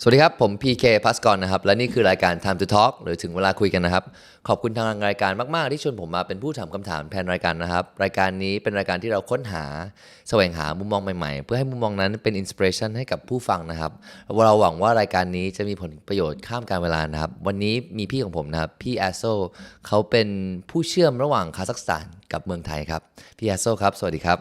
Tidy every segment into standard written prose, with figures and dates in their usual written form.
สวัสดีครับผมพีเคภัสกรนะครับและนี่คือรายการ Time to Talk หรือถึงเวลาคุยกันนะครับขอบคุณทางรายการมากๆที่ชวนผมมาเป็นผู้ถามคำถามแทนรายการนะครับรายการนี้เป็นรายการที่เราค้นหาแสวงหามุมมองใหม่ๆเพื่อให้มุมมองนั้นเป็นอินสปิเรชันให้กับผู้ฟังนะครับเราหวังว่ารายการนี้จะมีผลประโยชน์ข้ามกาลเวลานะครับวันนี้มีพี่ของผมนะครับพี่ Assel เขาเป็นผู้เชื่อมระหว่างคาซัคสถานกับเมืองไทยครับพี่ Assel ครับสวัสดีครับ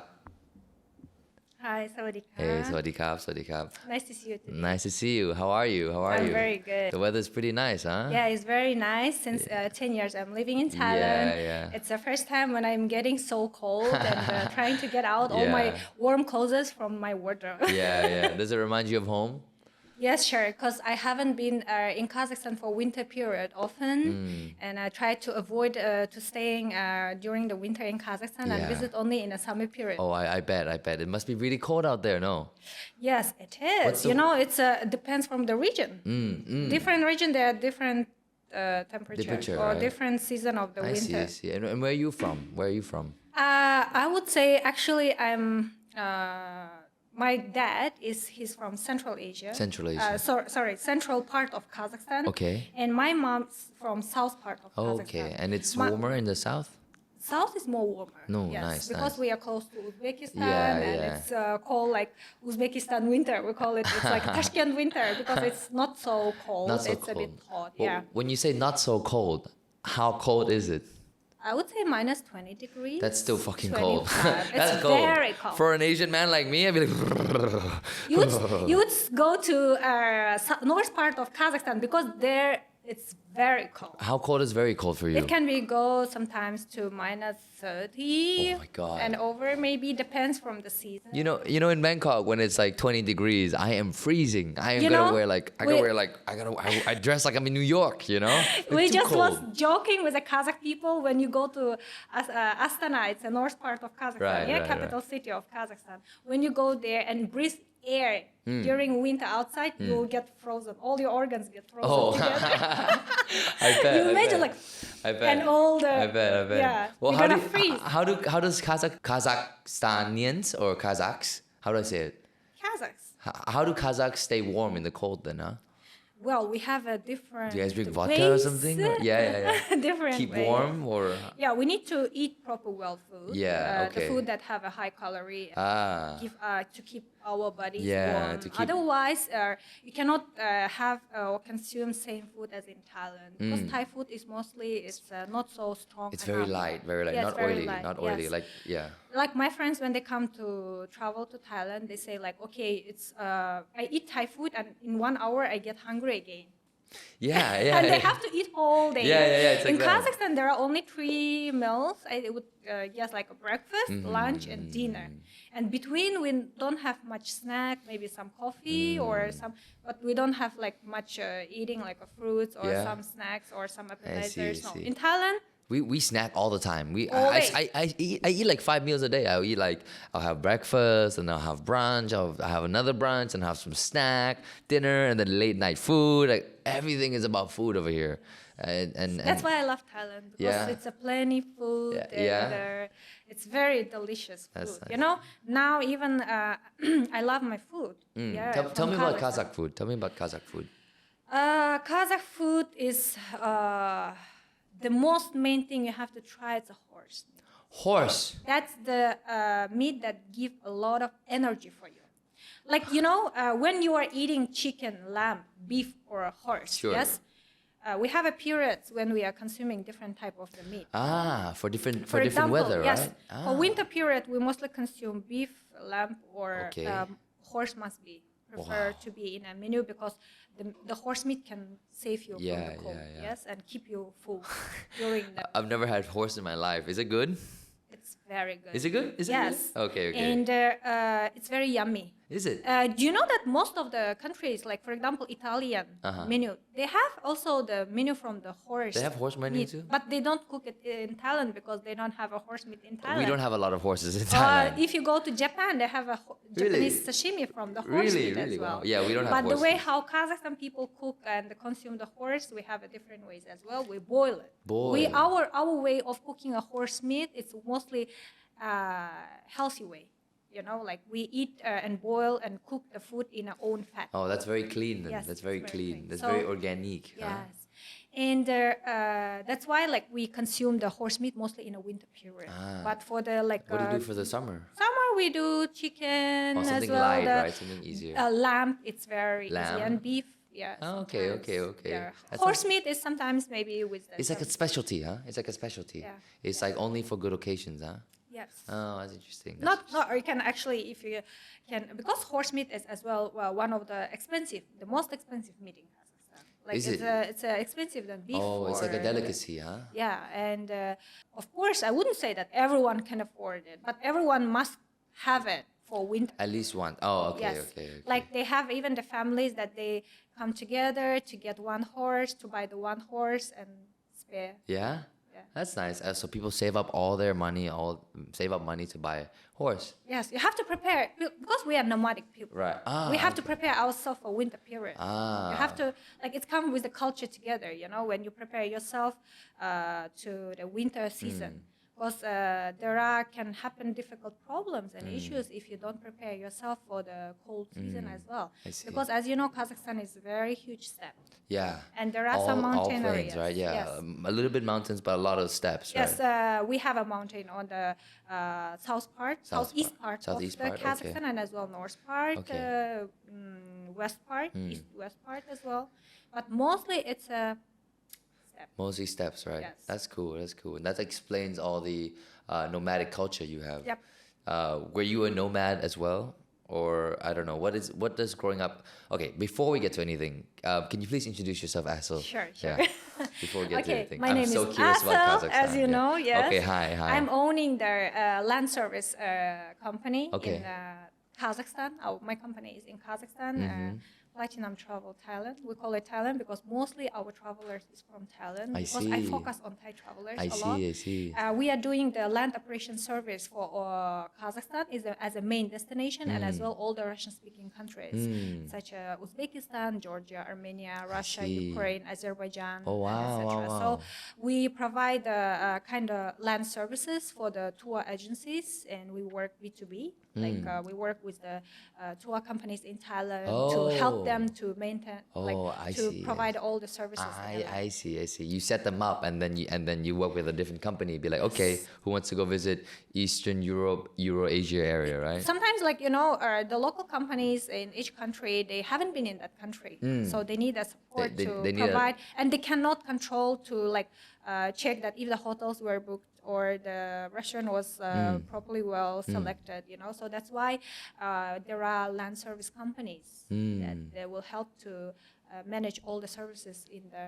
Hi, สวัสดีค่ะ Hey สวัสดีครับสวัสดีครับ Nice to see you today. Nice to see you How are you I'm very good. The weather's pretty nice huh Yeah, it's very nice. Since 10 years I'm living in Thailand. Yeah. It's the first time when I'm getting so cold and trying to get out all my warm clothes from my wardrobe. Yeah Does it remind you of home Yes, sure, because I haven't been in Kazakhstan for winter period often, and I try to avoid to staying during the winter in Kazakhstan and visit only in the summer period. Oh I bet It must be really cold out there no Yes, it is. You know, it's depends from the region. Different region, there are different temperature or right? different season of the winter. I see And where are you from I would say actually I'm. My dad he's from Central Asia. Sorry, central part of Kazakhstan. Okay. And my mom's from south part of Kazakhstan. Okay and it's warmer in the south South is more warmer. No, yes, nice. Because we are close to Uzbekistan and it's called like Uzbekistan winter. We call it's like Tashkent winter because it's not so cold. It's a bit hot. Well, when you say not so cold how cold is it I would say minus 20 degrees. That's still fucking cold. It's cold. Very cold. For an Asian man like me, I'd be like. You would go to north part of Kazakhstan because there it's very cold. How cold is very cold for you? It can go sometimes to minus 30. Oh my god. And over maybe depends from the season. You know in Bangkok when it's like 20 degrees, I am freezing. I am gonna wear like I dress like I'm in New York, you know? We just cold. was joking with the Kazakh people when you go to Astana, it's the north part of Kazakhstan, capital city of Kazakhstan. When you go there and breathe air during winter outside, you will get frozen. All your organs get frozen together. I bet. You imagine I bet. And all the. I bet. Yeah. Well, freeze. How does Kazakhstanians or Kazakhs? How do I say it? Kazakhs. How do Kazakhs stay warm in the cold then, huh? Well, we have a different. Do you guys drink vodka or something? Yeah. Different. Keep way. warm or. Yeah, we need to eat proper well food. Yeah, okay. The food that have a high calorie. To keep our bodies warm. To keep. Otherwise, you cannot have or consume same food as in Thailand because Thai food is mostly not so strong. It's very light, Yeah, not very oily, light. not oily. Yes. Like my friends when they come to travel to Thailand, they say like, okay, it's I eat Thai food and in 1 hour I get hungry again. Yeah. And they have to eat all day. Yeah. It's like in that. Kazakhstan, there are only 3 meals. I would guess like a breakfast, lunch, and dinner. And between we don't have much snack, maybe some coffee or some, but we don't have like much eating like a fruits or some snacks or some appetizers. I see. In Thailand. We snack all the time. I eat like 5 meals a day. I'll have breakfast and I'll have brunch. I'll have another brunch and have some snack, dinner, and then late night food. Like everything is about food over here. And that's why I love Thailand because it's a plenty food and it's very delicious food. That's nice. You know, now even I love my food. Tell me about Kazakh food. Kazakh food is the most main thing you have to try is a horse. Horse? That's the meat that give a lot of energy for you. Like, when you are eating chicken, lamb, beef, or a horse, yes? We have a periods when we are consuming different type of the meat. For different example, weather, yes. right? For winter period, we mostly consume beef, lamb, or horse must be preferred to be in a menu because the horse meat can save you from the cold, yes, and keep you full during the. I've never had horse in my life. Is it good? It's very good. Is it good? Yes. Okay. And it's very yummy. Is it? Do you know that most of the countries, like for example Italian menu, they have also the menu from the horse. They have horse menu meat, too? But they don't cook it in Thailand because they don't have a horse meat in Thailand. We don't have a lot of horses in Thailand. If you go to Japan, they have a Japanese sashimi from the horse meat as well. Wow. Yeah, we don't have But horse the way meat. how Kazakhstan people cook and consume the horse, we have a different ways as well. We boil it. Our way of cooking a horse meat is mostly healthy way. like we eat and boil and cook the food in our own fat. Oh, that's very clean then. Yes, That's very it's very clean. clean. That's So- very organic. Huh? Yes. And that's why like we consume the horse meat mostly in a winter period. But for the like What do you do for the summer? summer we do chicken Oh, as something well. light, the, right? Something easier. Lamb, it's very easy, Lamb? and beef. Yeah. Oh, okay, sometimes, okay, okay. Yeah. That Horse sounds- meat is sometimes maybe with the It's like a specialty, huh? It's like a specialty. Yeah. It's like only for good occasions, huh? yes. Oh, that's interesting. Not, or you can actually, if you can, because horse meat is as well one of the most expensive meat in Kazakhstan. Like Is it? It's expensive than beef. Oh, it's like a or- delicacy, huh? Yeah, and of course, I wouldn't say that everyone can afford it, but everyone must have it for winter. At least one. Oh, okay, Yes. okay, okay. Like they have even the families that they come together to get one horse, to buy the one horse and spare. Yeah? Yeah. That's nice. So people save up all their money, save up money to buy a horse. Yes, you have to prepare because we are nomadic people. Right. We have to prepare ourselves for winter period. Ah. You have to like it comes with the culture together. When you prepare yourself to the winter season. Because can happen difficult problems and issues if you don't prepare yourself for the cold season as well. I see. Because as you know, Kazakhstan is a very huge steppe. Yeah. And there are some mountain all plains, areas. right? Yeah. Yes. A little bit mountains, but a lot of steps, Yes, right? we have a mountain on the southeast part Southeast of the part, okay. Kazakhstan and as well north part, Okay. west part, east-west part as well. But mostly it's a steppe. Mostly steps, right? Yes. That's cool. That's cool. And that explains all the nomadic culture you have. Yep. Were you a nomad as well? Or I don't know, what does growing up... Okay, before we get to anything, can you please introduce yourself, Assel? Sure. Yeah. Before we get to Okay, anything. my I'm name so is curious about Assel, Kazakhstan. as you know, yes. Okay, hi. I'm owning the land service company Okay. in Kazakhstan. My company is in Kazakhstan. Platinum Travel Thailand. We call it Thailand because mostly our travelers is from Thailand. I because I see. focus on Thai travelers I a lot. see. We are doing the land operation service for Kazakhstan as a main destination and as well all the Russian-speaking countries such as Uzbekistan, Georgia, Armenia, Russia, see. Ukraine, Azerbaijan, Oh, wow, etc. wow. So we provide kind of land services for the tour agencies and we work B2B. Like we work with the tour companies in Thailand to help them to maintain, I to see. provide all the services. in the land. I see. You set them up and then you work with a different company. Be like, okay, who wants to go visit Eastern Europe, Euro-Asia area, right? Sometimes, the local companies in each country, they haven't been in that country, so they need a support They to need a- provide, and they cannot control to check that if the hotels were booked or the restaurant was properly well selected. So that's why there are land service companies that they will help to manage all the services in the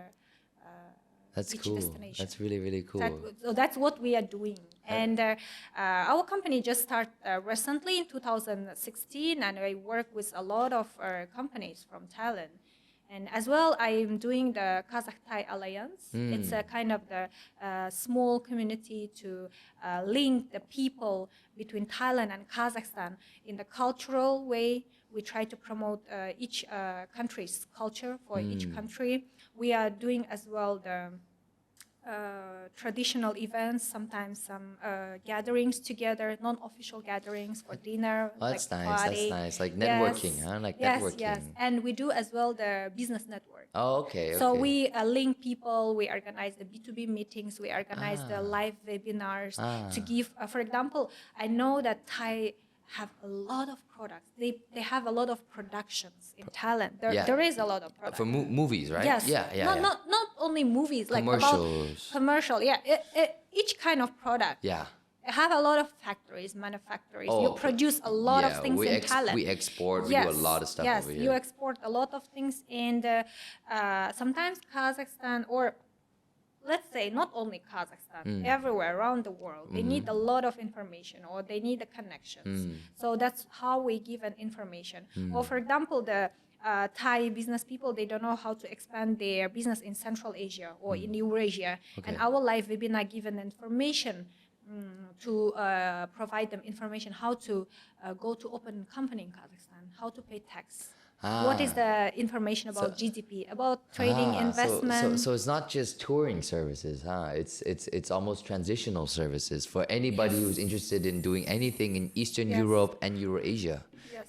That's each cool. destination. That's really, really cool. So that's what we are doing. And our company just started recently in 2016, and I work with a lot of companies from Thailand. And as well, I am doing the Kazakh-Thai Alliance. It's a kind of the small community to link the people between Thailand and Kazakhstan in the cultural way. We try to promote each country's culture for each country. We are doing as well the traditional events, sometimes some gatherings together, non-official gatherings for dinner. Oh, that's like nice. party. That's nice. Like networking, Yes. huh? Like Yes, networking. yes. And we do as well the business network. Oh, okay. So okay. we link people, we organize the B2B meetings, we organize the live webinars to give, for example, I know that Thai have a lot of products. They have a lot of productions in Thailand. There is a lot of products. For movies, right? Yes. Yeah. Not only movies, like Commercials. about commercial. Yeah. Each kind of product. Yeah. Have a lot of factories, manufacturers. Oh, You produce a lot of things we in Thailand. We export. We do a lot of stuff yes, over here. you export a lot of things, and sometimes Kazakhstan, or let's say not only Kazakhstan, everywhere around the world, they need a lot of information or they need the connections. So that's how we give an information. Or for example, the Thai business people, they don't know how to expand their business in Central Asia or in Eurasia. And our live webinar give an information to provide them information how to go to open company in Kazakhstan, how to pay tax. What is the information about GDP, about trading, investment? So it's not just touring services, huh? It's almost transitional services for anybody who's interested in doing anything in Eastern Europe and Eurasia. Yes.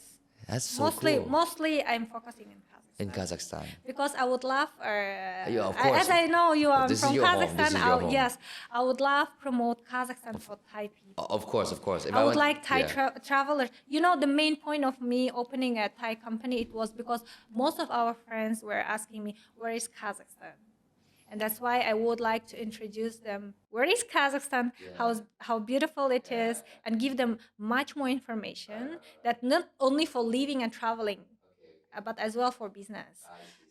That's so cool. Mostly I'm focusing in Kazakhstan. In Kazakhstan. Because I would love, Yeah, of course. as I know you are This is from your home. This Kazakhstan, is your home. yes, I would love promote Kazakhstan for Thai people. Of course. If I would went- like Thai yeah. travelers. You know, the main point of me opening a Thai company, it was because most of our friends were asking me, where is Kazakhstan? And that's why I would like to introduce them. Where is Kazakhstan? How beautiful it is, and give them much more information that not only for living and traveling, but as well for business.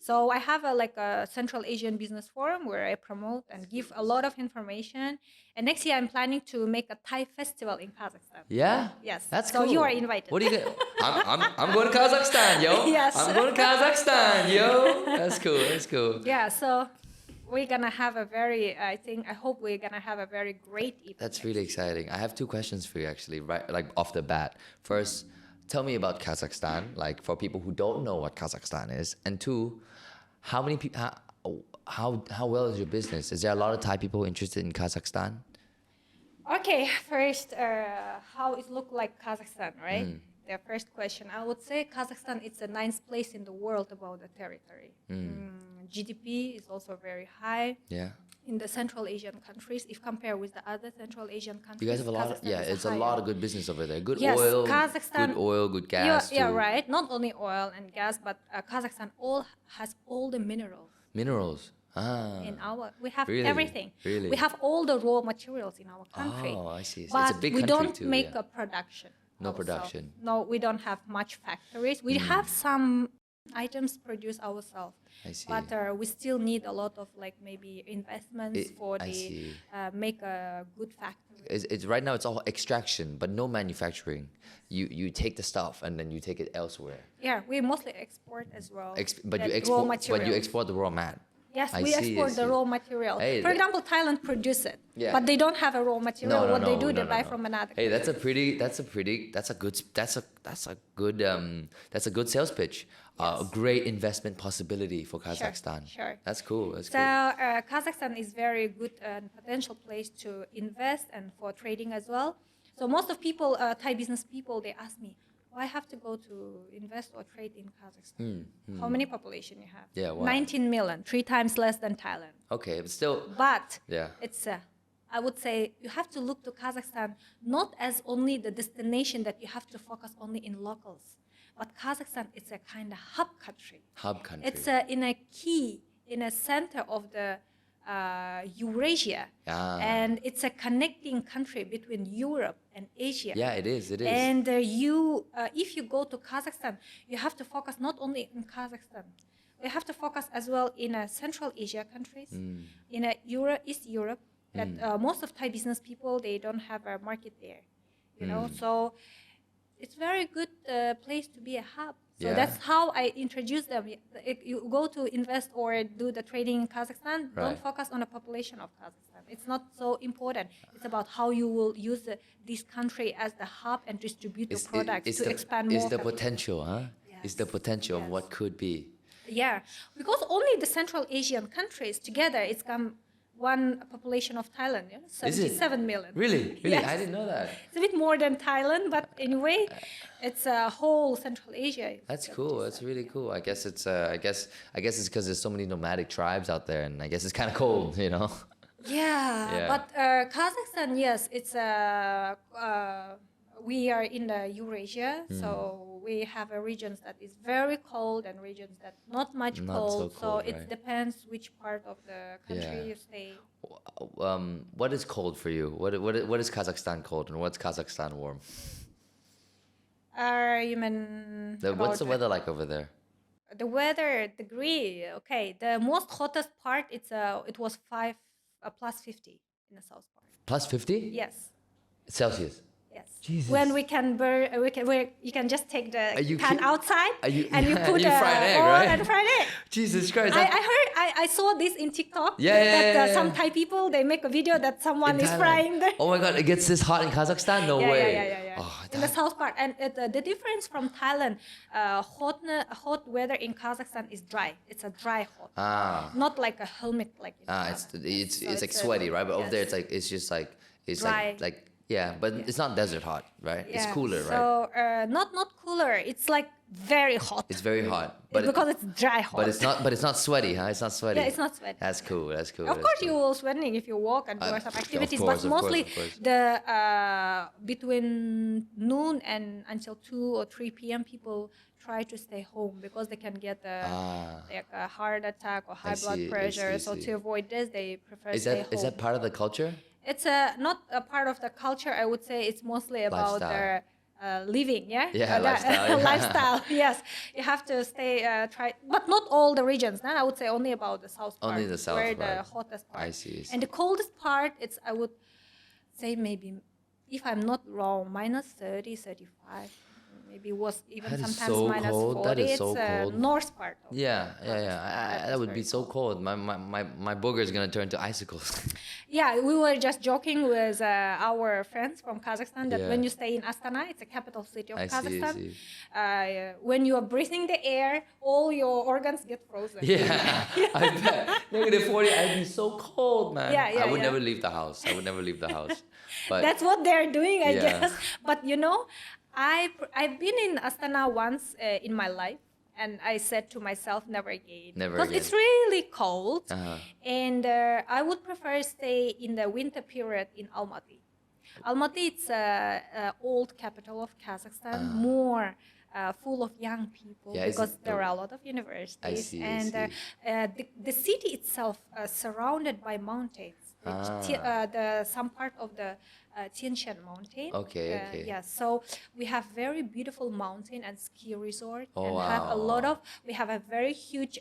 So I have a Central Asian Business Forum where I promote and give a lot of information. And next year I'm planning to make a Thai festival in Kazakhstan. Yeah? Yes. That's So cool. you are invited. What are you going I'm going to Kazakhstan, yo. Yes. I'm going to Kazakhstan, yo. That's cool. Yeah, so we're gonna have I hope we're gonna have a very great event. That's really exciting. I have two questions for you actually, right? Like off the bat. First, tell me about Kazakhstan, like for people who don't know what Kazakhstan is. And two, how many people, how well is your business? Is there a lot of Thai people interested in Kazakhstan? Okay, first, how it look like Kazakhstan, right? The first question, I would say Kazakhstan is the ninth place in the world about the territory. GDP is also very high. Yeah. In the Central Asian countries, if compared with the other Central Asian countries, You guys have a lot of, Kazakhstan is it's a higher. lot of good business over there. Good Yes, oil, Kazakhstan- good gas. Yeah, too. right. Not only oil and gas, but Kazakhstan has all the minerals Minerals. in we have Really? everything. Really? We have all the raw materials in our country. Oh, I see. So But it's a big we country don't too. make yeah. a production. No ourselves. production. No, we don't have much factories. We have some items produced ourselves. I see. But we still need a lot of maybe investments for I the see. Make a good factory. It's right now it's all extraction, but no manufacturing. You take the stuff and then you take it elsewhere. Yeah, we mostly export as well. But that you raw export materials. the raw mat. Yes, I we see, export I the see. raw material. Hey, For example, Thailand produce it, Yeah. but they don't have a raw material. What they do, they buy from another. Hey, that's a good sales pitch. A great investment possibility for Kazakhstan. Sure. That's cool. So Kazakhstan is very good and potential place to invest and for trading as well. So most of people, Thai business people, they ask me, why have to go to invest or trade in Kazakhstan? How many population you have? Yeah, wow. 19 million, 3 times less than Thailand. Okay, but still. But Yeah. it's I would say you have to look to Kazakhstan not as only the destination that you have to focus only in locals, but Kazakhstan is a kind of hub country. Hub country. It's in a key, in a center of the Eurasia, and it's a connecting country between Europe and Asia. Yeah, it is. And if you go to Kazakhstan, you have to focus not only in Kazakhstan. You have to focus as well in Central Asia countries, in East Europe. That most of Thai business people they don't have a market there, you know. So it's very good place to be a hub. So that's how I introduce them. If you go to invest or do the trading in Kazakhstan, don't focus on the population of Kazakhstan. It's not so important. It's about how you will use this country as the hub and distribute your products to expand more. It's the countries. potential, huh? Yes. It's the potential of what could be. Yeah, because only the Central Asian countries together, it's come one population of Thailand, 77 million. Really? Yes. I didn't know that. It's a bit more than Thailand, but anyway, it's a whole Central Asia. That's cool. That's really cool. I guess it's it's because there's so many nomadic tribes out there, and I guess it's kind of cold, you know. Yeah. But Kazakhstan, yes, it's we are in the Eurasia, so we have regions that is very cold and regions that not much Not so cold. So cold, it right. depends which part of the country Yeah. you stay. What is cold for you? What is Kazakhstan cold, and what's Kazakhstan warm? You mean What's the about weather like over there? the weather degree? Okay, the most hottest part it was plus 50 in the south part. Plus 50 Yes. Celsius. Yes. Jesus. When we can burn, you can just take the Are you pan kid- outside Are you- and you yeah, put you fry an egg, oil right? and fry it. Jesus Christ. I heard, I saw this in TikTok. Yeah, that yeah. some Thai people they make a video that someone In is Thailand. frying the. Oh my God! It gets this hot in Kazakhstan? No Yeah, way. yeah. in the south part. And the difference from Thailand, hot weather in Kazakhstan is dry. It's a dry hot, not like a helmet like in Thailand. It's like sweaty, right? But over there, it's just like it's Dry. like yeah, but it's not desert hot, right? It's cooler, right? So not cooler. It's like very hot. It's very hot, but because it's dry hot. but it's not sweaty, huh? It's not sweaty. Yeah, it's not sweaty. That's cool. Of course, you will sweating if you walk and do some activities, course, but mostly of course. the between noon and until 2 or 3 p.m. people try to stay home because they can get like a heart attack or high blood pressure. So to avoid this, they prefer stay home. Is that part of the culture? It's not a part of the culture. I would say it's mostly about their living, lifestyle. Lifestyle. Yes, you have to stay but not all the regions. I would say only about the south part, Only the south where part. the hottest part. I see. And the coldest part, I would say maybe, if I'm not wrong, minus 30, 35. Maybe was even That is sometimes so minus cold. 40. That is It's so cold. north part. Yeah. That would be so cold. My booger is gonna turn to icicles. Yeah, we were just joking with our friends from Kazakhstan that Yeah. when you stay in Astana, it's a capital city of I see, Kazakhstan. see. When you are breathing the air, all your organs get frozen. Yeah, I bet. -40, I'd be so cold, man. Yeah, I would yeah. never leave the house. But That's what they're doing, I Yeah. guess. But I've been in Astana once in my life, and I said to myself, never again. Never because again. it's really cold, Uh-huh. and I would prefer stay in the winter period in Almaty. Almaty, it's a old capital of Kazakhstan, more full of young people Yeah, because there are a lot of universities, I and see. the city itself surrounded by mountains. Some part of the Tian Shan mountain. Okay. Yeah, so we have very beautiful mountain and ski resort, Oh, and we have a very huge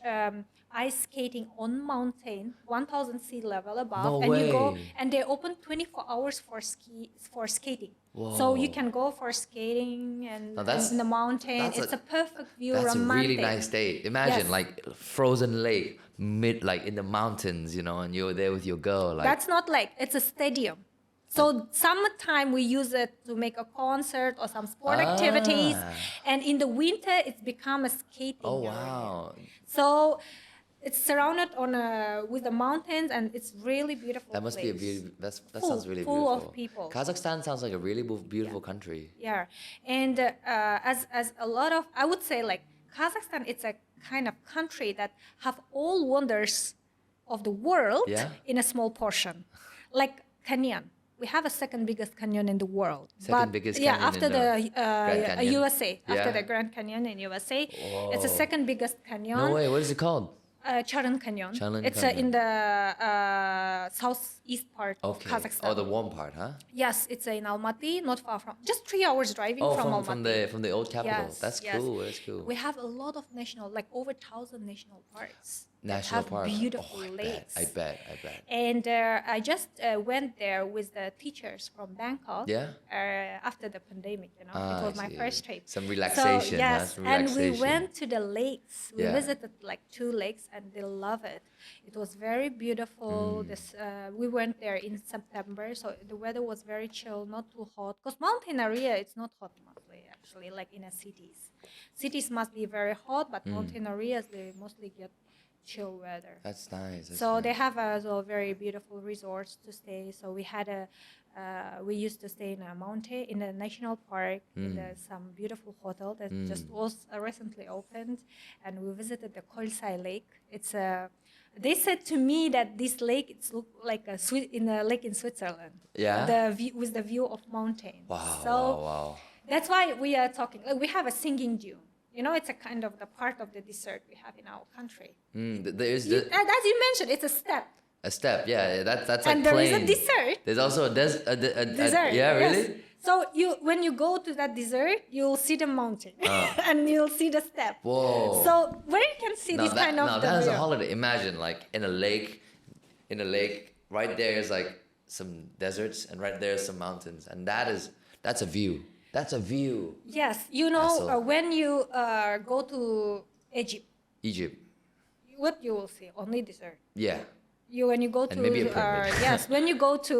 ice skating on mountain, 1,000 sea level above, No and you go way. and they open 24 hours for skating. So you can go for skating and in the mountain. It's a perfect view. That's romantic. a really nice day. Imagine Yes. like frozen lake like in the mountains, and you're there with your girl. Like That's not like it's a stadium. So summertime we use it to make a concert or some sport activities, and in the winter it's become a skating oh area. wow. So it's surrounded with the mountains, and it's really beautiful. That must be a place. beautiful. That Full- sounds really full beautiful. of people. Kazakhstan sounds like a really beautiful country. Yeah, and as a lot of, I would say, like Kazakhstan, it's a kind of country that have all wonders of the world Yeah. in a small portion, like canyon. We have a second biggest canyon in the world. Second biggest canyon after in the Grand Canyon. USA, after Yeah. the Grand Canyon in USA, it's the second biggest canyon. No way. What is it called? Charan Canyon. Charan It's Canyon. in the southeast part of Okay. Kazakhstan. Oh, the warm part, huh? Yes, it's in Almaty, not far from, just 3 hours driving Oh, from Almaty. from the old capital. Yes, That's yes. cool. That's cool. We have a lot of like over 1,000 national parks. that National have park. beautiful Oh, lakes. I bet. And I just went there with the teachers from Bangkok. Yeah? After the pandemic, it Ah, was I my see. first trip. Some relaxation, So, yes, huh? Some and we relaxation. went to the lakes. We Yeah. visited like 2 lakes, and they love it. It was very beautiful. We went there in September, so the weather was very chill, not too hot. Because mountain area, it's not hot mostly, actually, like in the cities. Cities must be very hot, but mountain areas, they mostly get chill weather. That's nice. So they have also very beautiful resorts to stay. So we used to stay in a mountain, in a national park, in some beautiful hotel that just was recently opened, and we visited the Kolsai Lake. They said to me that this lake it's look like a lake in Switzerland. Yeah? With the view of mountains. Wow. So wow. that's why we are talking. Like, we have a singing dune. It's a kind of the part of the desert we have in our country. There's As you mentioned, it's a step. a step. Yeah, that's And like there is plain. a dessert. There's also a Dessert. Yeah, yes. really? So when you go to that dessert, you'll see the mountain and you'll see the step. Whoa. So where you can see this kind of that is a view. holiday. Imagine like in a lake, right there is like some deserts, and right there is some mountains, and that's a view. That's a view. Yes, Assel. when you go to Egypt. what you will see only dessert. Yeah. When you go And to maybe a pyramid. yes, when you go to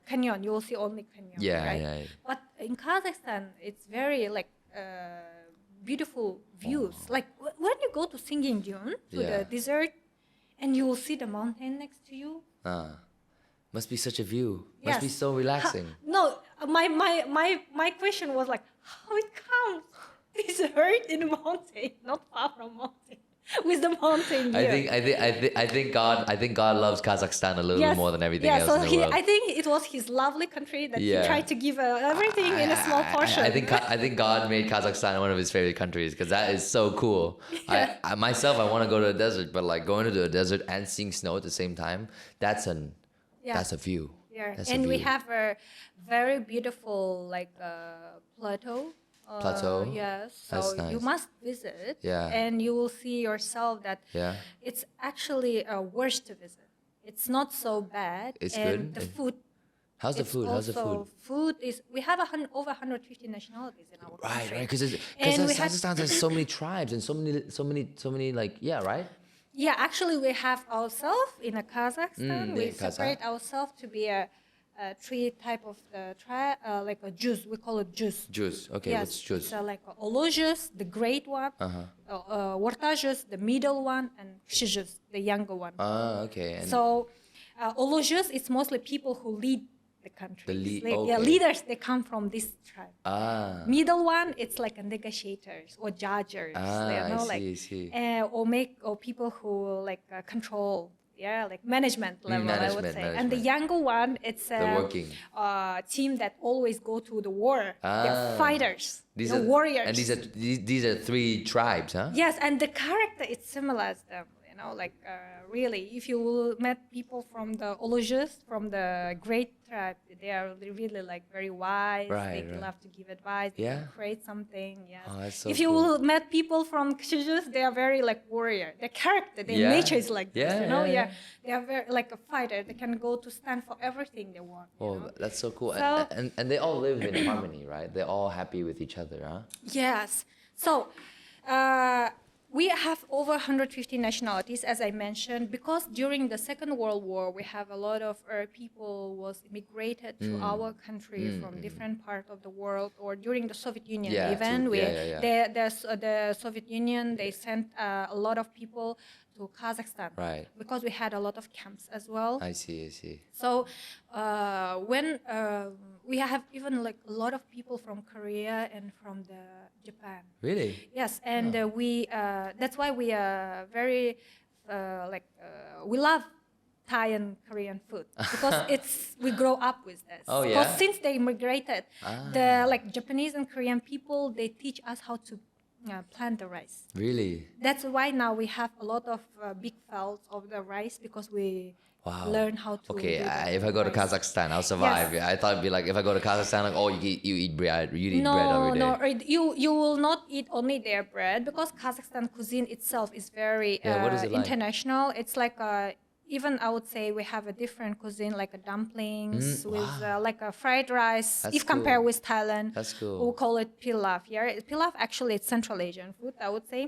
canyon. You will see only canyon, Yeah, right? yeah. But in Kazakhstan, it's very like beautiful views. Like when you go to Singing Dune to Yeah. the desert, and you will see the mountain next to you. Must be such a view. Must Yes. be so relaxing. No, my question was like, how it comes desert in the mountain, not far from mountain, with the mountain I view. think God loves Kazakhstan a little bit more than everything else so in the world. I think it was his lovely country that he Yeah. tried to give everything in a small portion. I think God made Kazakhstan one of his favorite countries because that is so cool. I myself I want to go to the desert, but like going to the desert and seeing snow at the same time, that's a view. Yeah, That's a and we view. have a very beautiful like plateau. Plateau? Yes, so That's you nice. must visit. Yeah. And you will see yourself that Yeah. it's actually worth to visit. It's not so bad. It's and good? The food. How's the it's food? How's the also- food? Food is we have over 150 nationalities in our Right, country. right. Because And we had- Kazakhstan has so many tribes and so many like right. Yeah, actually, we have ourselves in a Kazakhstan. We yeah, Kazakh. separate ourselves to be a three type of tribe, like a juice. We call it juice. Juice. Okay, Yes, what's juice? it's like Olo juice, the great one, Orta juice, the middle one, and Kshi juice, the younger one. Okay. And So, Olo juice, it's mostly people who lead the country. The lead- Yeah, okay. leaders. They come from this tribe. ah, Middle one, it's like a negotiators or judges. I see. Or people who like control, like management level, I would management, say. And the management. younger one, it's The working. Team that always go to the war. They're fighters. These they're are warriors. And these are three tribes, huh? Yes, and the character is similar as them. Like really, if you will met people from the Olojus, from the great tribe, they are really like very wise. Right, They right. love to give advice. They Yeah? can create something. Yes. Oh, that's so if you cool. will met people from Kshijus, they are very like warrior. Their character, their Yeah? nature is like this. Yeah, yeah. They are very like a fighter. They can go to stand for everything they want. Oh, that's so cool. So- And they all live in harmony, right? They're all happy with each other, huh? Yes. So we have over 150 nationalities, as I mentioned, because during the Second World War, we have a lot of people was immigrated to our country from different part of the world, or during the Soviet Union Yeah, even. too. Yeah. The Soviet Union, they sent a lot of people to Kazakhstan. Right. Because we had a lot of camps as well. I see. So when we have even like a lot of people from Korea and from the Japan. Really? Yes, and we that's why we are very we love Thai and Korean food because we grow up with this. Oh, yeah? Because since they immigrated, the like Japanese and Korean people, they teach us how to plant the rice. Really? That's why now we have a lot of big fields of the rice because we Wow. learn how to. Okay, do the if I go to rice. Kazakhstan, I'll survive. Yes. I thought it'd be like if I go to Kazakhstan, like you eat bread, you eat bread every day. No, you will not eat only their bread because Kazakhstan cuisine itself is very Yeah, what is it like? international. It's like even I would say we have a different cuisine like a dumplings with like a fried rice. That's if compared cool. with Thailand, That's cool. we call it pilaf. Yeah, pilaf actually it's Central Asian food. I would say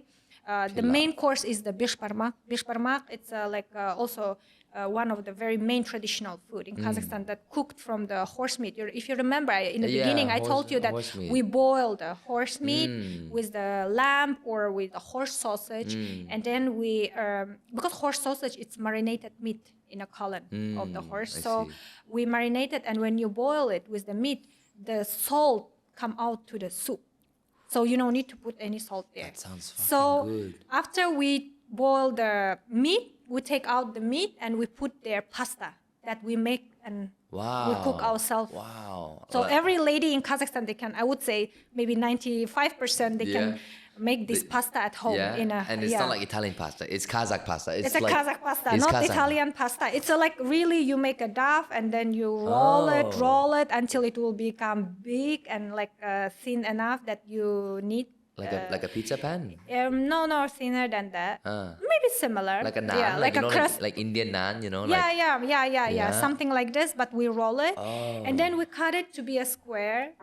the main course is the bishparmak. Bishparmak it's also. One of the very main traditional food in Kazakhstan that cooked from the horse meat. If you remember, in the beginning, I told you that horse meat. we boil the horse meat with the lamb or with the horse sausage, and then we because horse sausage it's marinated meat in a column of the horse. I So see. we marinate it, and when you boil it with the meat, the salt come out to the soup. So you don't need to put any salt there. That sounds fucking So good. after we boil the meat, we take out the meat and we put their pasta that we make and Wow. we cook ourselves. Wow. So every lady in Kazakhstan, they can, I would say maybe 95% they Yeah. can make this pasta at home. Yeah, and it's not like Italian pasta. It's Kazakh pasta. It's a like, Kazakh pasta, it's not Kazakh. Italian pasta. It's like really you make a dough and then you roll it until it will become big and like thin enough that you need. Like a pizza pan. No, thinner than that. Maybe similar. Like a naan. Yeah, like a crust. Like Indian naan, you know. Yeah, Yeah. something like this, but we roll it, and then we cut it to be a square,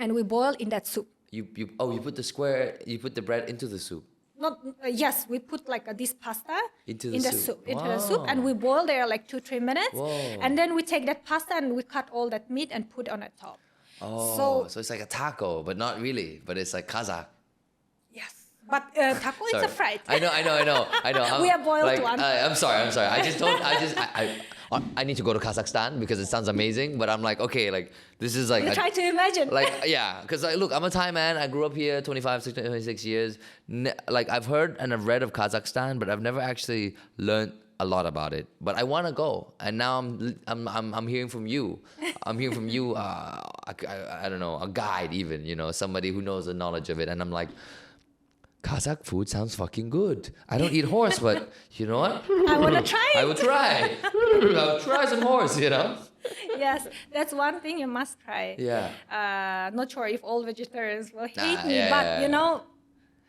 and we boil in that soup. You put the bread into the soup. not yes, we put like this pasta Into the in the soup. into the soup, and we boil there like 2-3 minutes, Whoa. and then we take that pasta and we cut all that meat and put on the top. Oh, so it's like a taco, but not really. But it's like Kazakh. Yes, but taco is Sorry. a fried. I know. We are boiled like, one. I'm sorry. I need to go to Kazakhstan because it sounds amazing. But I'm like, okay, like this is like. You try to imagine. Like, yeah, because look, I'm a Thai man. I grew up here 26 years. Like I've heard and I've read of Kazakhstan, but I've never actually learned a lot about it. But I want to go, and now I'm hearing from you. I'm hearing from you. I don't know, a guide even. You know, somebody who knows the knowledge of it, and I'm like. Kazakh food sounds fucking good. I don't eat horse, but you know what? I want to try it. I will try. I'll try some horse, you know? Yes, that's one thing you must try. Yeah. Not sure if all vegetarians will hate Nah, me, yeah, but yeah, you know,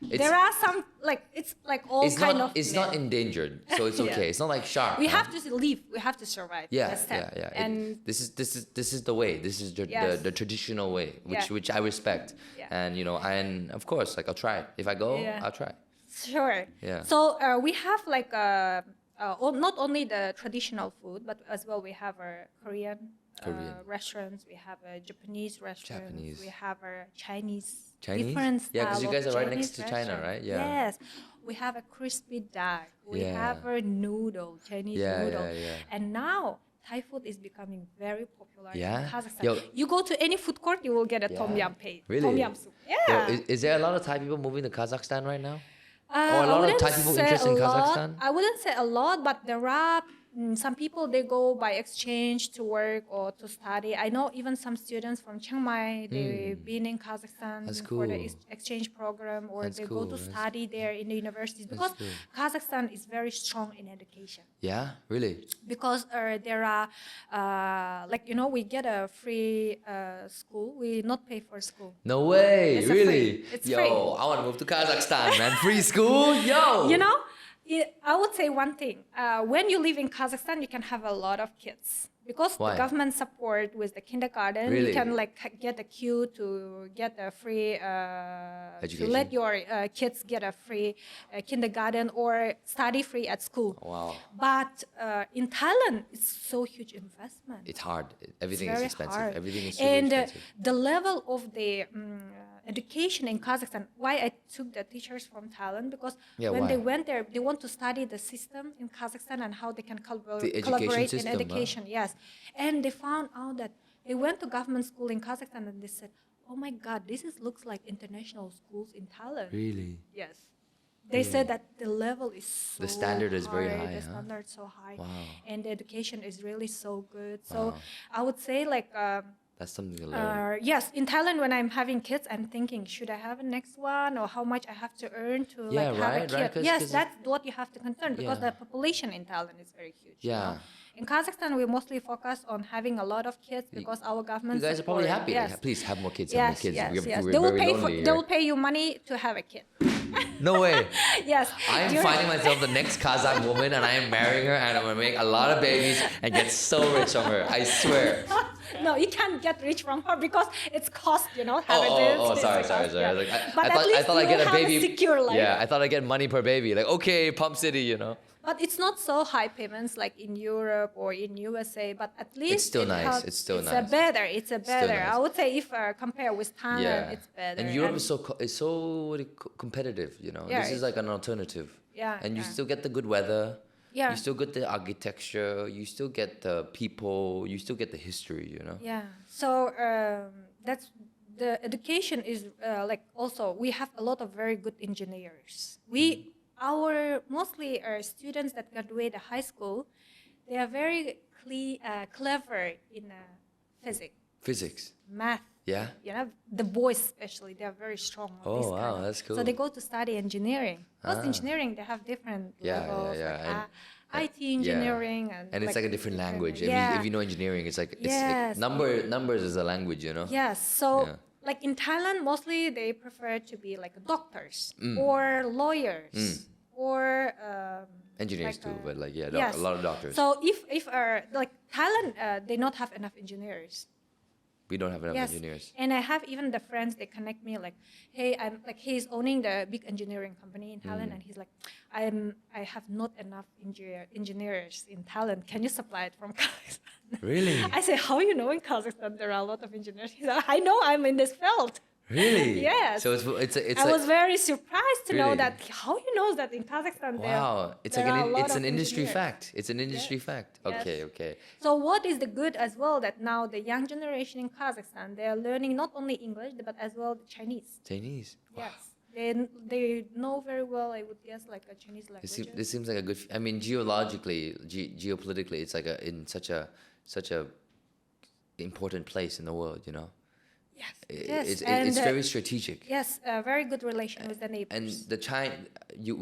It's- there are some like it's like all It's kind not. of. It's not endangered, so it's Yeah. okay. It's not like shark. We huh? have to live. We have to survive. Yeah, That's that. yeah. And This is the way. This is Yes. the traditional way, Yeah. which I respect. Yeah. And you know, and of course, like I'll try it. If I go, Yeah. I'll try. sure. Yeah. So we have like not only the traditional food, but as well we have our Korean. Restaurants. We have a Japanese restaurant. Japanese. We have our Chinese. Chinese? Different Yeah, 'cause style you of guys are right Chinese next to China, restaurant. right? Yeah. Yes. We have a crispy duck. We Yeah. have a noodle, Chinese Yeah, noodle. yeah, yeah. And now Thai food is becoming very popular Yeah? in Kazakhstan. Yo- You go to any food court, you will get a tom Yeah. yum paste. Really? Tom yum soup. Yo, Yeah. is there a lot of Thai people moving to Kazakhstan right now? Or a I lot of wouldn't Thai people say interested in a lot. Kazakhstan? I wouldn't say a lot, but there are some people they go by exchange to work or to study. I know even some students from Chiang Mai they've been in Kazakhstan That's for the cool. exchange program, or That's they cool. go to study there in the universities because cool. Kazakhstan is very strong in education. Yeah, really. Because there are like you know we get a free school. We not pay for school. No way, It's a really. free. It's Yo, free. I want to move to Kazakhstan, man. Free school, yo. You know, I would say one thing. When you live in Kazakhstan, you can have a lot of kids. Because Why? the government support with the kindergarten, Really? you can like get a queue to get a free, to Education. let your kids get a free kindergarten or study free at school. Wow. But in Thailand, it's so huge investment. It's hard. Everything Very is expensive. hard. Everything is super and expensive. The level of the education in Kazakhstan, why I took the teachers from Thailand, because Yeah, when why? they went there, they want to study the system in Kazakhstan and how they can education collaborate system, in huh? education. Yes. And they found out that they went to government school in Kazakhstan and they said, oh my God, looks like international schools in Thailand. Really? Yes. They said that the level is so The standard is very high, The huh? standard is so high. Wow. And the education is really so good. So Wow. I would say like That's something to learn. yes, in Thailand when I'm having kids, I'm thinking, should I have a next one or how much I have to earn to Yeah, like have right, a right, kid? 'cause- Yes, 'cause that's what you have to concern because Yeah. the population in Thailand is very huge. you Yeah. know. In Kazakhstan, we mostly focus on having a lot of kids because our government. You guys are probably support- happy. Yes. Like, please have more kids. Yes, Have more kids. yes, We're, yes. we're They will very pay lonely they here. will pay you money to have a kid. No way. Yes. I'm During- finding myself the next Kazakh woman and I am marrying her and I'm gonna make a lot of babies and get so rich from her. I swear. No, you can't get rich from her because it's cost, you know. Having this, Oh, it's sorry. a cost, yeah. Like, But I at thought, least I thought you I'd get a have baby. a secure life. Yeah, I thought I'd get money per baby. Like, okay, Pump City, you know. But it's not so high payments like in Europe or in USA. But at least still it nice. helps- It's still it's nice. A better. It's a better. nice. I would say if compare with Thailand, Yeah. it's better. And Europe is it's so competitive, you know. Yeah, This is it's- like an alternative. Yeah, And you yeah. still get the good weather. Yeah. You still get the architecture. You still get the people. You still get the history, you know. Yeah. So that's the education is like also we have a lot of very good engineers. Our mostly students that graduate the high school, they are very clever in physics, Physics. math. Yeah. You know, the boys especially, they are very strong. On Oh, this wow, kind of- that's cool. So they go to study engineering. Because Ah. engineering, they have different Yeah, yeah, levels, yeah. like And- IT engineering, And it's like a different language. Yeah. If you know engineering, it's like it's Yes. numbers is a language, you know. Yes. So, Yeah. like in Thailand, mostly they prefer to be like doctors or lawyers or Engineers like, too, but like yeah, yes. a lot of doctors. So if like Thailand, they not have enough engineers. We don't have enough Yes, engineers. and I have even the friends they connect me like, hey, I'm like he's owning the big engineering company in Thailand, and he's like, I have not enough engineers in Thailand. Can you supply it from Kazakhstan? Really? I say, how you know in Kazakhstan there are a lot of engineers? He's like, I know, I'm in this field. Really? Yes. So it's I like, was very surprised to know Really? that how you know that in Kazakhstan wow. It's there like are a lot it's of an industry engineers. fact. It's an industry fact. Yes. Okay, okay. So what is the good as well that now the young generation in Kazakhstan they are learning not only English but as well the Chinese. Chinese. Wow. Yes, they know very well. I would guess like a Chinese language. This seems like a good. I mean, geologically, geopolitically, it's like in such a important place in the world. You know. Yes, It's very strategic. Yes, a very good relation with the neighbors. And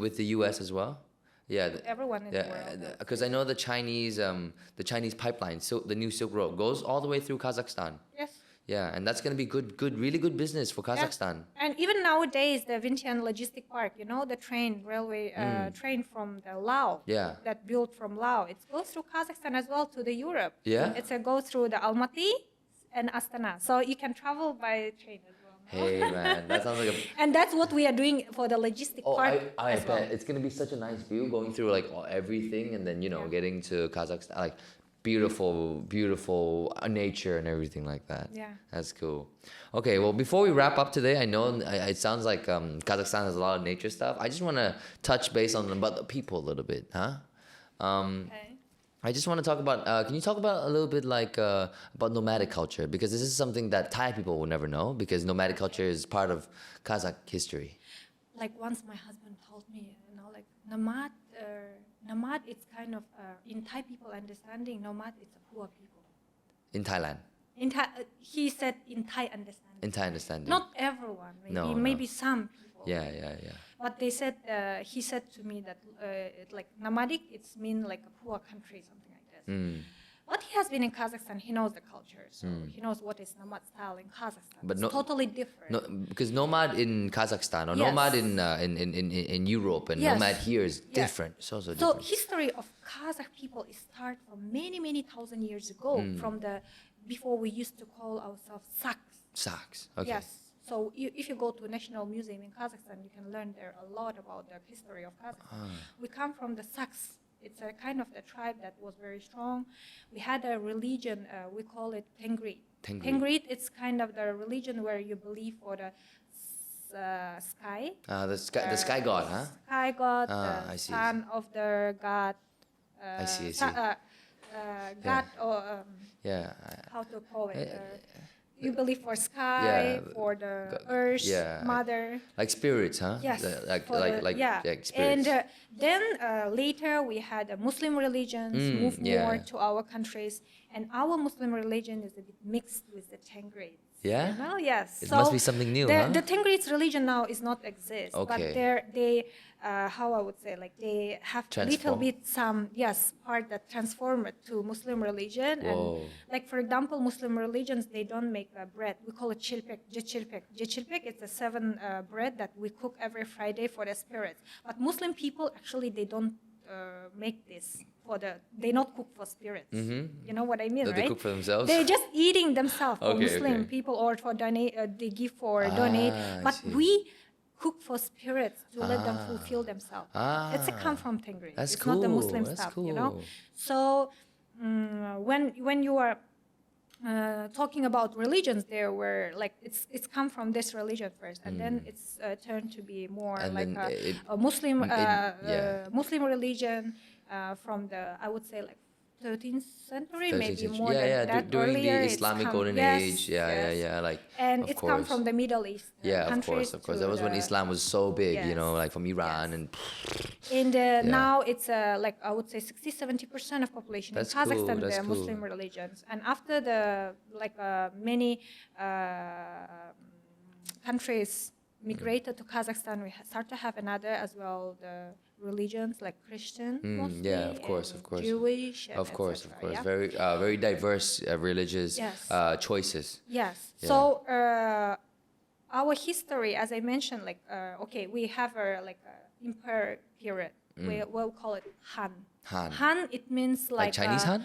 with the U.S. as well. Yeah. Everyone in the world. Because I know the Chinese pipeline, so the new Silk Road goes all the way through Kazakhstan. Yes. Yeah, and that's going to be really good business for Kazakhstan. Yes. And even nowadays, the Vientiane Logistic Park, you know, the railway train from the Laos. Yeah. That built from Laos. It goes through Kazakhstan as well to the Europe. Yeah. It's a go through the Almaty and Astana. So you can travel by train as well. Hey man, that sounds like a. And that's what we are doing for the logistic part. I as bet well. it's gonna be such a nice view going through like everything, and then getting to Kazakhstan, like beautiful nature and everything like that. Yeah. That's cool. Okay, well before we wrap up today, I know it sounds like Kazakhstan has a lot of nature stuff. I just want to touch base on about the people a little bit, huh? Okay. I just want to talk about. Can you talk about a little bit like about nomadic culture, because this is something that Thai people will never know, because nomadic culture is part of Kazakh history. Like once my husband told me, like nomad, it's kind of in Thai people understanding, nomad it's a poor people. In Thailand. In Thai, he said in Thai understanding. In Thai understanding. Not everyone, maybe some people. Yeah. But they said he said to me that like nomadic, it's mean like a poor country, something like this. But he has been in Kazakhstan. He knows the culture, so he knows what is nomad style in Kazakhstan. But it's totally different. No, because nomad in Kazakhstan or Yes. nomad in Europe and Yes. nomad here is Yes. different. So So different. history of Kazakh people is start from many thousand years ago, from the before we used to call ourselves Saks. Saks. Okay. Yes. So if you go to National Museum in Kazakhstan, you can learn there a lot about the history of Kazakhstan. We come from the Saks. It's a kind of the tribe that was very strong. We had a religion, we call it Tengri. Tengri. It's kind of the religion where you believe for the sky. The sky god, huh? Sky god, I the see. son of the god. I see. God or Yeah. how to call it? You believe for sky, Yeah, for the earth, yeah. mother. Like spirits, huh? Yes. Like for spirits. And then later we had Muslim religions move more to our countries, and our Muslim religion is a bit mixed with the Tengri. Yeah? You know? Yes. It So must be something new, huh? The Tengri's religion now is not exist, but Okay. they how I would say, like they have a little Transform. bit some part that transform it to Muslim religion. Whoa. And like for example, Muslim religions they don't make bread. We call it chilpek, jechilpek. Jechilpek it's a 7 bread that we cook every Friday for the spirits. But Muslim people actually they don't make this for they not cook for spirits. You know what I mean, No, right? they cook for themselves? They're just eating themselves for Okay, Muslim okay. people or for donate. They give for donate, I but see. we cook for spirits to let them fulfill themselves. It's a come from Tengri. That's it's not the cool, Muslim that's stuff, you know. cool. So when you are talking about religions, there were like it's come from this religion first, and then it's turned to be more And like then a Muslim yeah. Muslim religion from the I would say like 13th century, 13th maybe century. more than that. During Earlier, the it's Islamic come- golden yes, age. yes. Yeah. Like, And of it's course. come from the Middle East Yeah, of countries. course. to That was when the- Islam was so big, Yes. like from Iran Yes. and. And now it's like I would say 60-70% of population That's in Kazakhstan cool, that's they're Muslim cool. religions. And after the like many countries migrated to Kazakhstan, we start to have another as well the religions like Christian, mostly, yeah, of course, and of course. Jewish, and Of course, etc., yeah? very diverse religious Yes. choices. Yes. Yeah. So our history, as I mentioned, like okay, we have a like empire period. We'll call it Han. Han. Han. It means Like Chinese Han?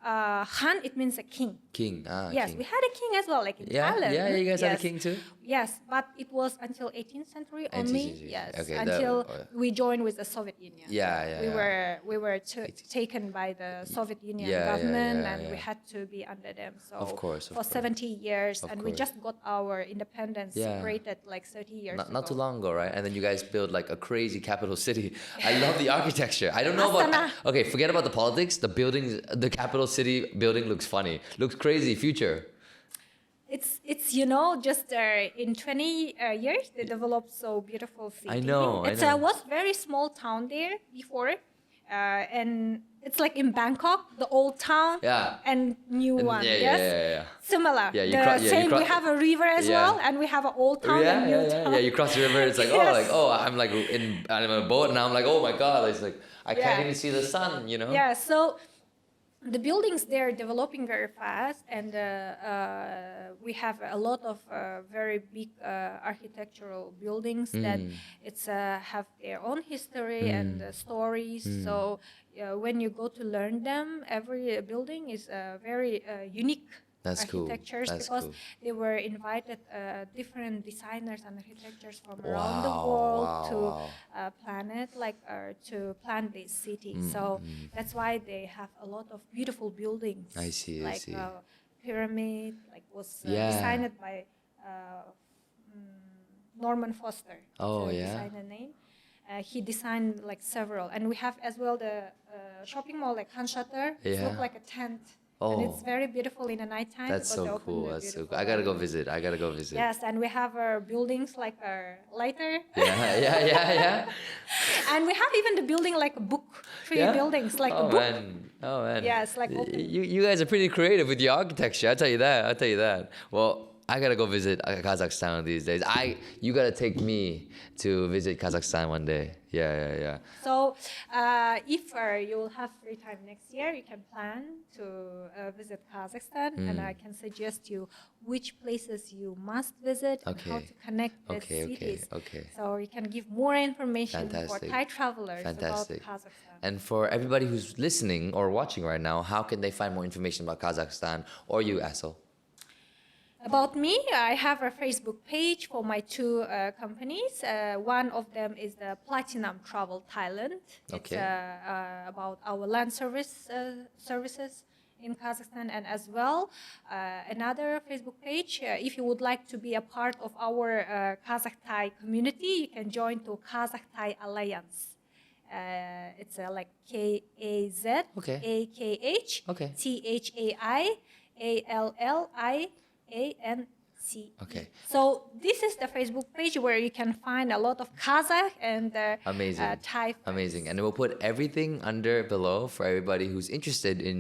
Khan it means a king. King. Yes, king. we had a king as well, like in Yeah, Thailand. yeah, you guys had a Yes. king too? Yes, but it was until 18th century only. 18th century. Yes, Okay, until we joined with the Soviet Union. Yeah. We were taken by the Soviet Union government, and we had to be under them. So Of course, for 70 years, Of and we course. just got our independence Yeah. separated like 30 years Not ago. too long ago, right? And then you guys built like a crazy capital city. I love the architecture. I don't know about. Astana. Okay, forget about the politics. The buildings, the capital city building looks funny. Looks crazy. Future. It's just in 20 years they developed so beautiful city. I know. It was very small town there before, and it's like in Bangkok, the old town, Yeah. and new one. Yes, Yeah. similar. Yeah, you the cro- yeah, you same. cro- We have a river as Yeah. well, and we have an old town and new town. Yeah. You cross the river. It's like Yes. I'm like I'm on a boat, and I'm like, oh my god, it's like I can't Yeah. even see the sun, Yeah, so the buildings they're developing very fast, and we have a lot of very big architectural buildings that it's have their own history and stories. So when you go to learn them, every building is very unique. That's cool. Architectures That's because cool. they were invited different designers and architectures from around the Wow, world wow, to wow. plan it to plan this city. So that's why they have a lot of beautiful buildings. I see, I Like see. pyramid, like was Yeah. designed by Norman Foster. Oh, the yeah? designer name. He designed like several, and we have as well the shopping mall like Han Shutter. It Yeah. looks like a tent. Oh. And it's very beautiful in the nighttime. That's because they so open cool. the That's so beautiful cool. I gotta go light. visit. Yes, and we have our buildings like our lighter. Yeah. And we have even the building like a book, three Yeah? buildings like Oh a book. man. Yeah, it's like open. You guys are pretty creative with your architecture. I'll tell you that. Well, I gotta go visit Kazakhstan these days. You gotta take me to visit Kazakhstan one day. Yeah. So if you will have free time next year, you can plan to visit Kazakhstan, and I can suggest you which places you must visit and how Okay. to connect the Okay. cities. Okay. So you can give more information for Fantastic. Thai travelers Fantastic. about Kazakhstan. And for everybody who's listening or watching right now, how can they find more information about Kazakhstan or you, Assel? About me, I have a Facebook page for my two companies. One of them is the Platinum Travel Thailand. It's Okay. about our land services in Kazakhstan, and as well another Facebook page. If you would like to be a part of our Kazakh Thai community, you can join to Kazakh Thai Alliance. It's like KAZ Okay. AKH Okay. THAI ALLIANC. Okay. So this is the Facebook page where you can find a lot of Kazakh and Amazing. Thai friends. Amazing. And we'll put everything under below for everybody who's interested in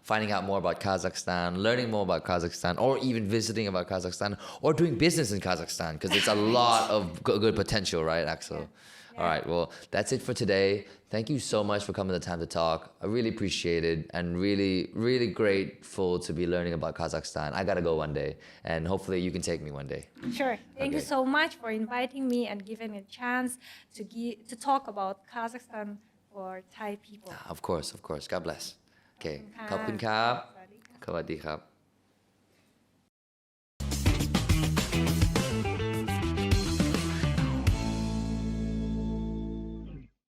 finding out more about Kazakhstan, learning more about Kazakhstan, or even visiting about Kazakhstan, or doing business in Kazakhstan, because it's a lot of good potential, right, Axel? Yeah. All right. Well, that's it for today. Thank you so much for coming to Time to Talk. I really appreciate it, and really grateful to be learning about Kazakhstan. I gotta go one day, and hopefully you can take me one day. Sure. Thank you Okay. so much for inviting me and giving me a chance to talk about Kazakhstan for Thai people. Of course. God bless. Okay. ขอบคุณค่ะ ขอบคุณครับ สวัสดีค่ะ สวัสดีครับ